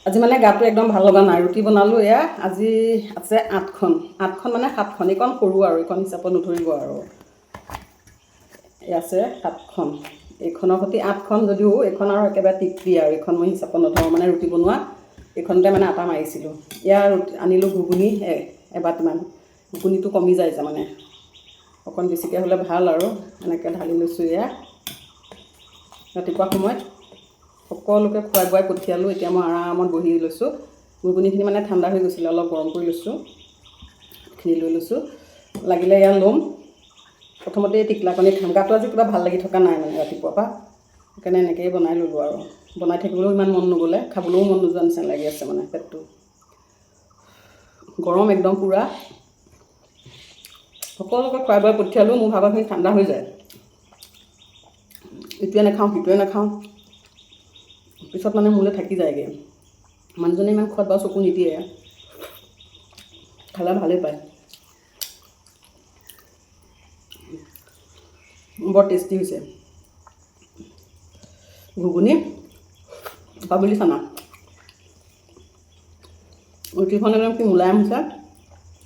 আজি মানে গাটো একদম ভাল লগা নাই ৰুটি বনালোঁ এয়া আজি আছে 8খন মানে 7খন এইখন সৰু আৰু এইখন হিচাপত নধৰিব আৰু আছে 7খন এইখনৰ সৈতে 8খন যদিও এইখন আৰু একেবাৰে টিকটি আৰু এইখন মই হিচাপত নধৰোঁ মানে ৰুটি বনোৱা এইখনতে মানে আটা মাৰিছিলোঁ ইয়াৰ আনিলোঁ ঘুগুনি এবাৰমান ঘুগুনিটো কমি যায় যে মানে অকণ বেছিকৈ হ'লে ভাল আৰু এনেকৈ ঢালি লৈছোঁ এয়া ৰাতিপুৱা সময়ত সকলোকে খুৱাই বুৱাই পঠিয়ালোঁ এতিয়া মই আৰামত বহি লৈছোঁ ঘুগুনিখিনি মানে ঠাণ্ডা হৈ গৈছিলে অলপ গৰম কৰি লৈছোঁ এইখিনি লৈ লৈছোঁ লাগিলে এয়া ল'ম প্ৰথমতে টিকলাকণি খাম গাটো আজি কিবা ভাল লাগি থকা নাই মানে ৰাতিপুৱাৰ পৰা সেইকাৰণে এনেকৈয়ে বনাই ল'লোঁ আৰু বনাই থাকিবলৈও ইমান মন নগ'লে খাবলৈও মন নোযোৱা নিচিনা লাগি আছে মানে পেটটো গৰম একদম পূৰা সকলোকে খুৱাই বুৱাই পঠিয়ালোঁ মোৰ ভাগৰখিনি ঠাণ্ডা হৈ যায় ইটোৱে নাখাওঁ সিটোৱে নাখাওঁ পিছত মানে মোলৈ থাকি যায়গৈ মানুহজনে ইমান খোৱাত বাৰু চকু নিদিয়ে খালে ভালেই পায় বৰ টেষ্টি হৈছে ঘুগুনি কাবুলি চানা ৰুটিখন একদম কি মোলায়েম হৈছে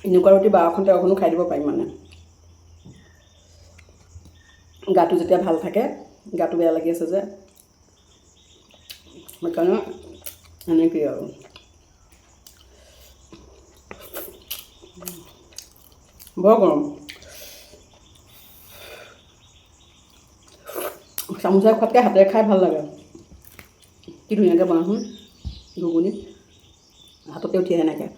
এনেকুৱা ৰুটি 12খন 13খনো খাই দিব পাৰিম মানে গাটো যেতিয়া ভাল থাকে গাটো বেয়া লাগি আছে যে সেইকাৰণে এনেকৈ আৰু বৰ গৰম চামুচাই খোৱাতকৈ হাতেৰে খাই ভাল লাগে কি ধুনীয়াকৈ বনাচোন ঘুগুনি হাততে উঠি এনেকৈ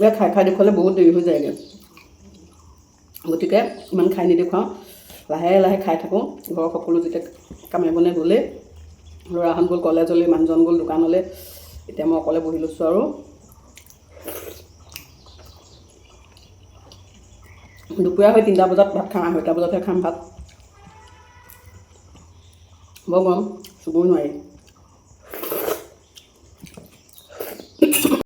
এয়া খাই খাই দেখুৱালে বহুত দেৰি হৈ যায়গৈ গতিকে ইমান খাই নেদেখুৱাওঁ লাহে লাহে খাই থাকোঁ ঘৰৰ সকলো যেতিয়া কামে বনে গ'লে ল'ৰাহঁত গ'ল কলেজলৈ মানুহজন গ'ল দোকানলৈ এতিয়া মই অকলে বহি লৈছোঁ আৰু দুপৰীয়া হৈ 3টা বজাত ভাত খাম 2টা বজাতহে খাম ভাত বৰ গৰম চুবই নোৱাৰি